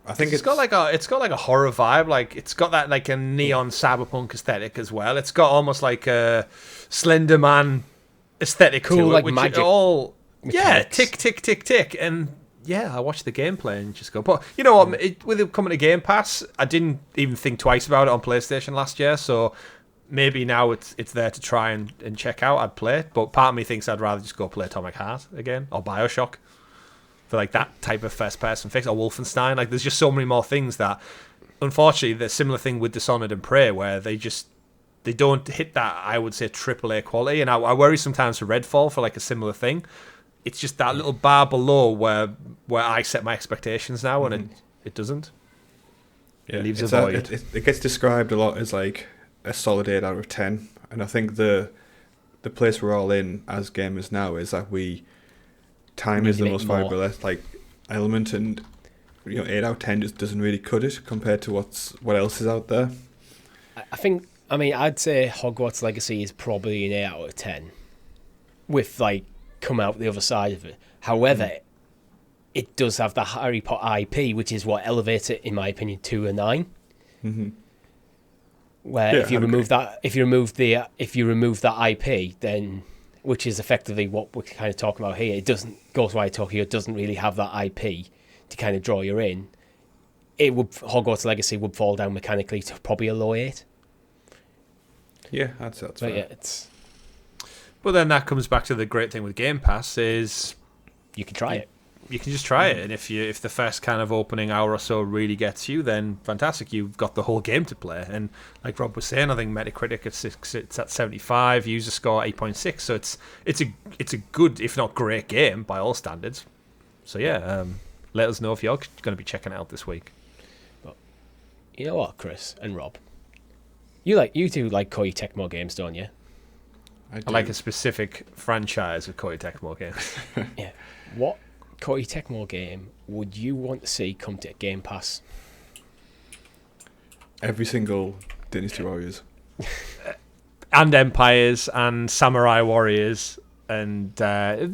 I think it's got like a horror vibe. Like it's got that like a neon cyberpunk aesthetic as well. It's got almost like a Slender Man aesthetic cool, to it, like which magic. All mechanics. tick tick tick tick, and yeah, I watched the gameplay and just go. But you know what? With it coming to Game Pass, I didn't even think twice about it on PlayStation last year. So maybe now it's there to try and check out. I'd play it, but part of me thinks I'd rather just go play Atomic Heart again or BioShock for like that type of first person fix, or Wolfenstein. Like there's just so many more things that, unfortunately, the similar thing with Dishonored and Prey, where they don't hit that, I would say, AAA quality. And I worry sometimes for Redfall for like a similar thing. It's just that little bar below where I set my expectations now, and it doesn't. Yeah, it leaves a void. It gets described a lot as like a solid 8 out of 10, and I think the place we're all in as gamers now is that time is the most valuable like element, and 8 out of 10 just doesn't really cut it compared to what else is out there. I'd say Hogwarts Legacy is probably an 8 out of 10 with like come out the other side of it. However, it does have the Harry Potter IP, which is what elevates it, in my opinion, to a 9. Mm-hmm. Where if you remove that IP, then, which is effectively what we're kind of talking about here, Ghostwire Tokyo doesn't really have that IP to kind of draw you in. Hogwarts Legacy would fall down mechanically to probably a low 8. Yeah, that's fair. Yeah, But then that comes back to the great thing with Game Pass is you can try it. You can just try it, and if the first kind of opening hour or so really gets you, then fantastic, you've got the whole game to play. And like Rob was saying, I think Metacritic it's at 75, user score 8.6, so it's a good, if not great, game by all standards. So yeah, let us know if you're going to be checking it out this week. But you know what, Chris and Rob, you do like Koei Tecmo games, don't you? I like a specific franchise of Koei Tecmo games. Yeah. What Koei Tecmo game would you want to see come to Game Pass? Every single Dynasty Warriors. And Empires and Samurai Warriors. And they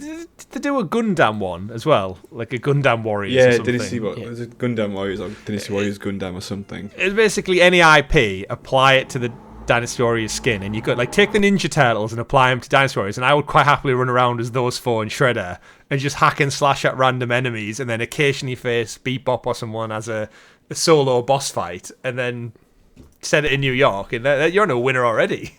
do a Gundam one as well, like a Gundam Warriors or something. Was it Gundam Warriors or Dynasty Warriors Gundam or something? It's basically any IP, apply it to the Dynasty Warriors skin, and you could like take the Ninja Turtles and apply them to Dynasty Warriors, and I would quite happily run around as those four in Shredder and just hack and slash at random enemies, and then occasionally face Bebop or someone as a solo boss fight, and then set it in New York, and you're no winner already.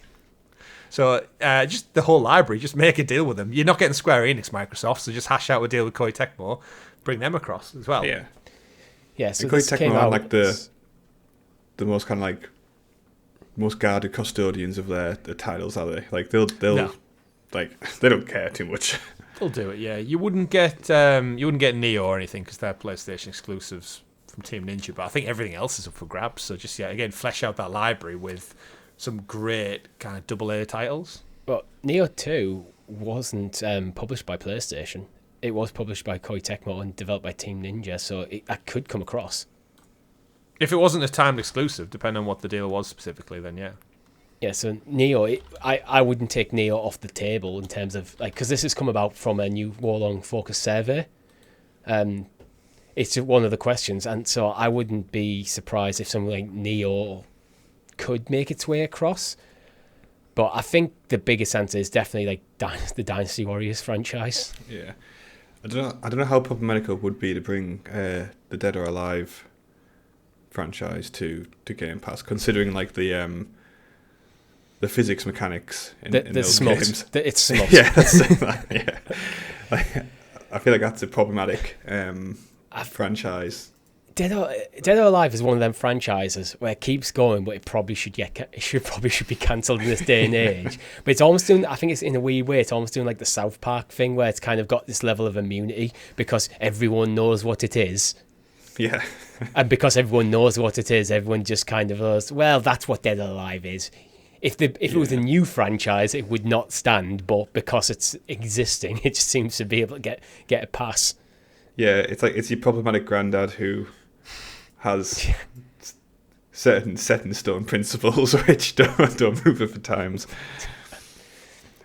So just the whole library, just make a deal with them. You're not getting Square Enix, Microsoft, so just hash out a deal with Koei Tecmo, bring them across as well. Yeah. So Koei Tecmo are like the most kind of like most guarded custodians of their titles, are they? Like they'll like they don't care too much. They'll do it, yeah. You wouldn't get Neo or anything because they're PlayStation exclusives from Team Ninja, but I think everything else is up for grabs. So just again, flesh out that library with some great kind of AA titles. Well, Neo 2 wasn't published by PlayStation. It was published by Koei Tecmo and developed by Team Ninja, so that could come across. If it wasn't a timed exclusive, depending on what the deal was specifically, then yeah. Yeah, so Neo, I wouldn't take Neo off the table in terms of, like, because this has come about from a new Warlong Focus survey. It's one of the questions, and so I wouldn't be surprised if something like Neo could make its way across. But I think the biggest answer is definitely like the Dynasty Warriors franchise. Yeah, I don't know how problematic it would be to bring the Dead or Alive franchise to Game Pass, considering like the physics mechanics in those games. It's smut. Yeah, yeah. I feel like that's a problematic franchise. Dead or Alive is one of them franchises where it keeps going, but it probably should be cancelled in this day and age. But it's almost doing, I think it's in a weird way, it's almost doing like the South Park thing where it's kind of got this level of immunity because everyone knows what it is. Yeah. And because everyone knows what it is, everyone just kind of goes, well, that's what Dead or Alive is. If it was a new franchise, it would not stand, but because it's existing, it just seems to be able to get a pass. Yeah, it's your problematic granddad who has certain set in stone principles which don't move with the times.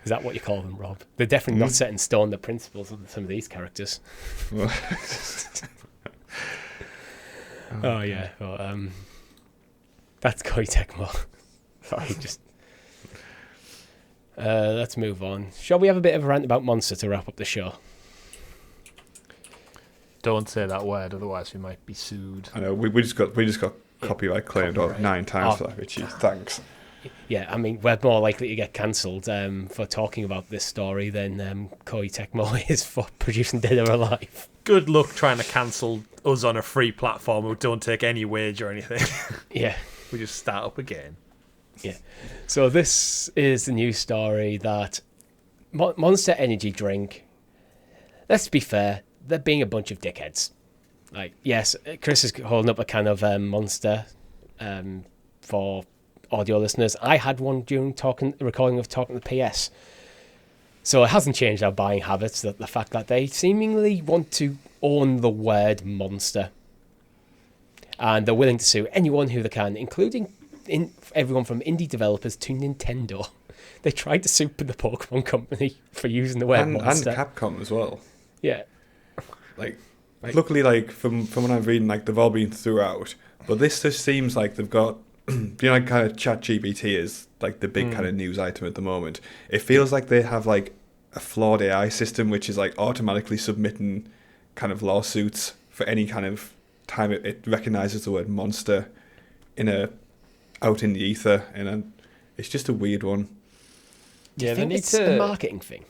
Is that what you call them, Rob? They're definitely not set in stone, the principles of some of these characters. Oh yeah. Well, that's Koei Tecmo. Sorry, just. Let's move on. Shall we have a bit of a rant about Monster to wrap up the show? Don't say that word, otherwise we might be sued. I know we just got copyright claimed 9 times for that, Richie. Thanks. Yeah, I mean, we're more likely to get cancelled for talking about this story than Koei Tecmo is for producing Dead or Alive. Good luck trying to cancel us on a free platform who don't take any wage or anything. Yeah. We just start up again. Yeah. So this is the news story that Monster Energy Drink, let's be fair, they're being a bunch of dickheads. Like, yes, Chris is holding up a can of Monster for audio listeners. I had one during recording of Talking to PS. So it hasn't changed our buying habits, the fact that they seemingly want to own the word monster. And they're willing to sue anyone who they can, including everyone from indie developers to Nintendo. They tried to sue the Pokemon company for using the word monster. And Capcom as well. Yeah. Like luckily, like from what I'm reading, like they've all been throughout. But this just seems like they've got, like kind of ChatGPT is like the big kind of news item at the moment. It feels like they have like a flawed AI system, which is like automatically submitting kind of lawsuits for any kind of time it recognizes the word monster out in the ether, and it's just a weird one. Do you think it's a marketing thing?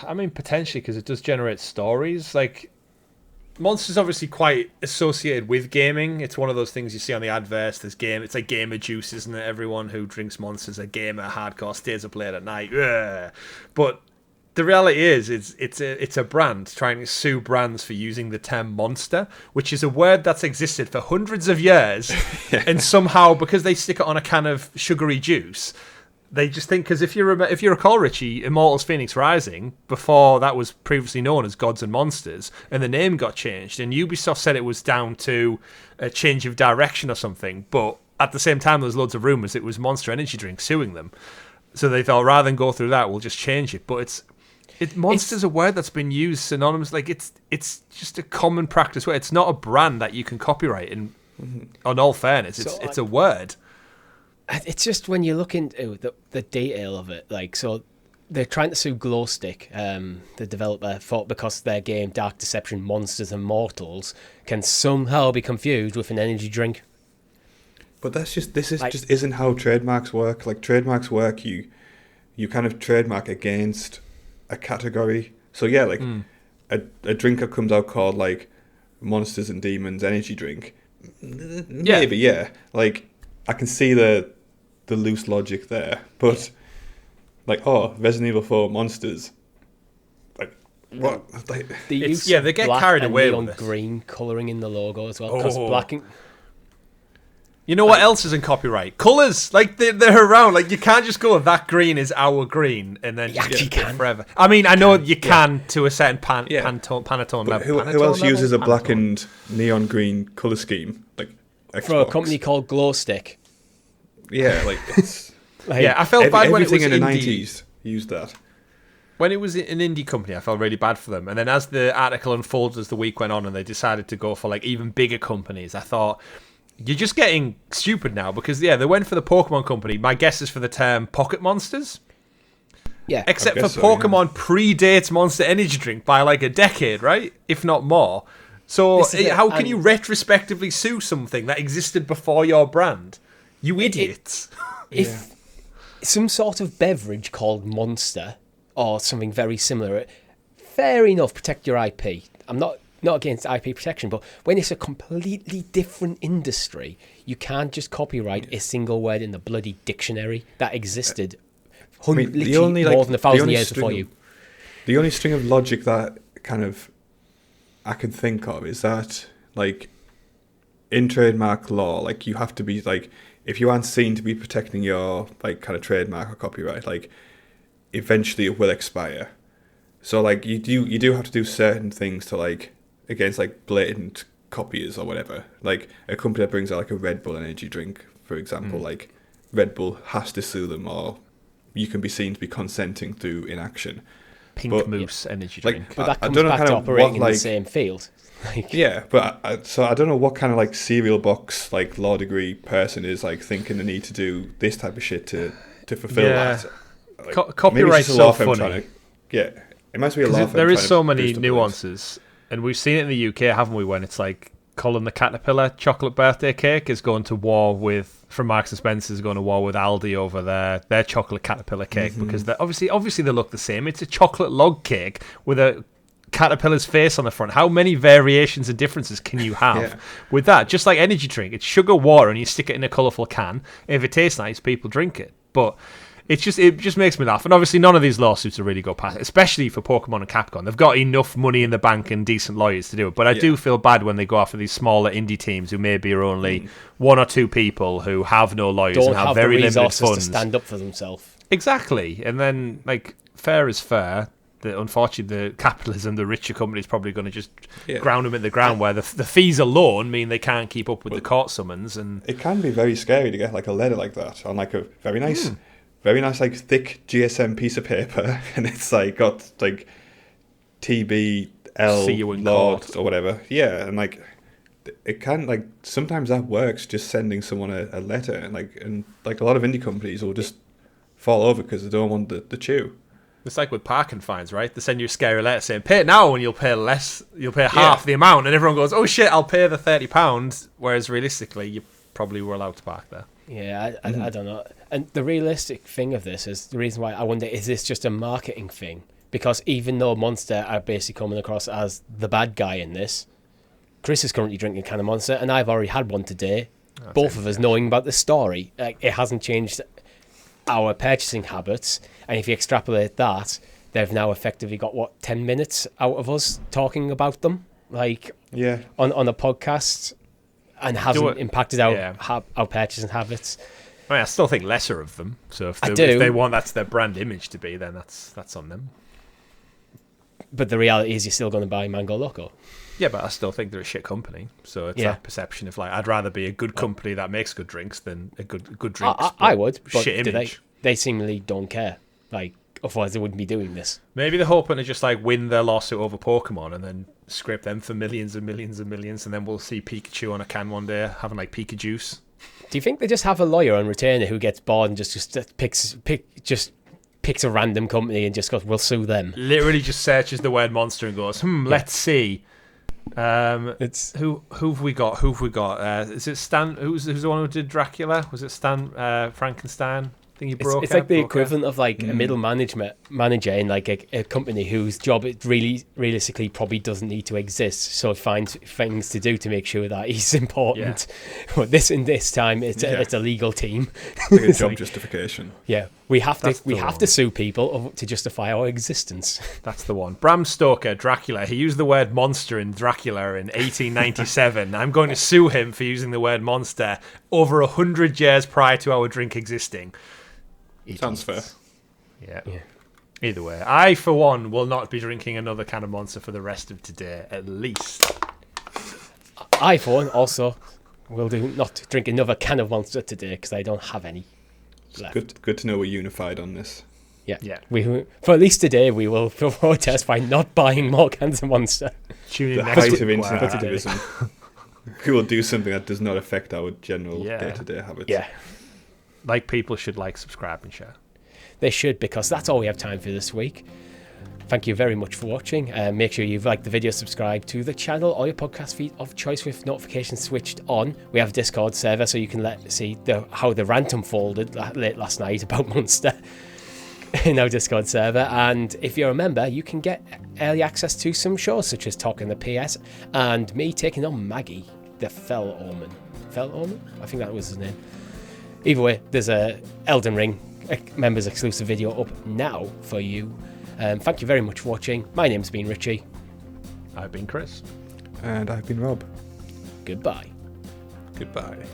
I mean, potentially, because it does generate stories. Like, Monster's obviously quite associated with gaming. It's one of those things you see on the adverts. It's like gamer juice, isn't it? Everyone who drinks Monster's a gamer, hardcore, stays up late at night. Ugh. But the reality is, it's a brand trying to sue brands for using the term monster, which is a word that's existed for hundreds of years, and somehow, because they stick it on a can of sugary juice, they just think, because if you recall, Richie, Immortals Phoenix Rising, before that was previously known as Gods and Monsters, and the name got changed, and Ubisoft said it was down to a change of direction or something, but at the same time there was loads of rumours it was Monster Energy Drink suing them. So they thought, rather than go through that, we'll just change it. But Monster's a word that's been used synonymous. Like, it's just a common practice word. It's not a brand that you can copyright. In all fairness, it's a word. It's just when you look into the detail of it, like, so they're trying to sue Glowstick, the developer, because their game Dark Deception Monsters and Mortals can somehow be confused with an energy drink. But this just isn't how trademarks work. Like, trademarks work, you kind of trademark against a category. So yeah, like a drink that comes out called like Monsters and Demons Energy Drink. Maybe, yeah. Like, I can see the loose logic there, but like, Resident Evil 4 Monsters, like, what? Like, they get carried away with green colouring in the logo as well, because black and... You know what else isn't copyright? Colours! Like, they're around. Like, you can't just go, that green is our green, and then just keep it forever. I mean, I know you can to a certain Pantone level. Who else uses a black and neon green colour scheme? Like, Xbox. For a company called Glowstick. Yeah, like, it's... like, I felt bad when it was in the 90s used that. When it was an indie company, I felt really bad for them. And then as the article unfolded as the week went on and they decided to go for like even bigger companies, I thought, you're just getting stupid now, because they went for the Pokemon company. My guess is for the term Pocket Monsters. Yeah. Except for Pokemon predates Monster Energy Drink by like a decade, right? If not more. So how can you retrospectively sue something that existed before your brand? You idiots. If some sort of beverage called Monster or something very similar, fair enough, protect your IP. I'm not against IP protection, but when it's a completely different industry, you can't just copyright a single word in the bloody dictionary that existed more than 1,000 years before you. The only string of logic that kind of I can think of is that, like, in trademark law, like, you have to be, like, if you aren't seen to be protecting your, like, kind of trademark or copyright, like, eventually it will expire. So, like, you do have to do certain things to, like, against, like, blatant copiers or whatever. Like, a company that brings out, like, a Red Bull energy drink, for example, like, Red Bull has to sue them, or you can be seen to be consenting through inaction. Pink Moose energy drink. But that comes back to operating in the same field. Yeah, but I don't know what kind of like cereal box like law degree person is like thinking they need to do this type of shit to fulfill that. Like, copyright's so funny. It must be a law firm. There is so many nuances, and we've seen it in the UK, haven't we? When it's like Colin the Caterpillar chocolate birthday cake is going to war with, from Marks and Spencer's going to war with Aldi over their chocolate caterpillar cake, because they're obviously they look the same. It's a chocolate log cake with a caterpillar's face on the front. How many variations and differences can you have with that? Just like energy drink, it's sugar water and you stick it in a colourful can. If it tastes nice, people drink it. But it just makes me laugh. And obviously none of these lawsuits will really go past, especially for Pokemon and Capcom. They've got enough money in the bank and decent lawyers to do it. But I do feel bad when they go after these smaller indie teams who maybe are only one or two people who have no lawyers and have very limited funds to stand up for themselves. Exactly. And then, like, fair is fair. Unfortunately, the capitalism, the richer companies probably going to just ground them in the ground where the fees alone mean they can't keep up with the court summons. And it can be very scary to get like a letter like that on like a very nice like thick GSM piece of paper, and it's like got like TBL See you in Lord court or whatever. Yeah, and like it can like sometimes that works, just sending someone a letter, and like a lot of indie companies will just fall over because they don't want the chew. It's like with parking fines, right? They send you a scary letter saying, pay it now and you'll pay less, you'll pay half the amount. And everyone goes, oh shit, I'll pay the £30. Whereas realistically, you probably were allowed to park there. Yeah, I don't know. And the realistic thing of this is, the reason why I wonder, is this just a marketing thing? Because even though Monster are basically coming across as the bad guy in this, Chris is currently drinking a can of Monster and I've already had one today. Both of us knowing about the story. Like, it hasn't changed our purchasing habits, and if you extrapolate that, they've now effectively got 10 minutes out of us talking about them, like on a podcast, and hasn't impacted our purchasing habits. I mean, I still think lesser of them. So if they want that's their brand image to be, then that's on them. But the reality is, you're still going to buy Mango Loco. Yeah, but I still think they're a shit company. So it's that perception of like, I'd rather be a good company that makes good drinks than a good drinks. I would, but shit image. They seemingly don't care. Like, otherwise they wouldn't be doing this. Maybe they're hoping to just like win their lawsuit over Pokemon and then scrape them for millions and millions and millions, and then we'll see Pikachu on a can one day having like Pika juice. Do you think they just have a lawyer on retainer who gets bored and just picks a random company and just goes, we'll sue them? Literally just searches the word monster and goes, let's see. It's who've we got? Is it Stan? Who's the one who did Dracula? Was it Stan Frankenstein? It's like the equivalent of like a middle manager in like a company whose job it really realistically probably doesn't need to exist, so finds things to do to make sure that he's important. But in this time it's a legal team. Like a job justification. Yeah, we have to sue people to justify our existence. That's the one. Bram Stoker, Dracula. He used the word monster in Dracula in 1897. I'm going to sue him for using the word monster over 100 years prior to our drink existing. Sounds fair. Yeah. Either way, I for one will not be drinking another can of Monster for the rest of today, at least. I for one also will not drink another can of Monster today because I don't have any left. Good to know we're unified on this. Yeah. For at least today, we will protest by not buying more cans of Monster. The height of internet activism. We will do something that does not affect our general day-to-day habits. Yeah. Like, people should like, subscribe, and share. They should, because that's all we have time for this week. Thank you very much for watching. Make sure you've liked the video, subscribe to the channel or your podcast feed of choice with notifications switched on. We have a Discord server, so you can see how the rant unfolded late last night about Monster in our Discord server. And if you're a member, you can get early access to some shows such as Talking the PS and me taking on Maggie, the Fell Omen. Fell Omen? I think that was his name. Either way, there's a Elden Ring members exclusive video up now for you. Thank you very much for watching. My name's been Richie. I've been Chris. And I've been Rob. Goodbye. Goodbye.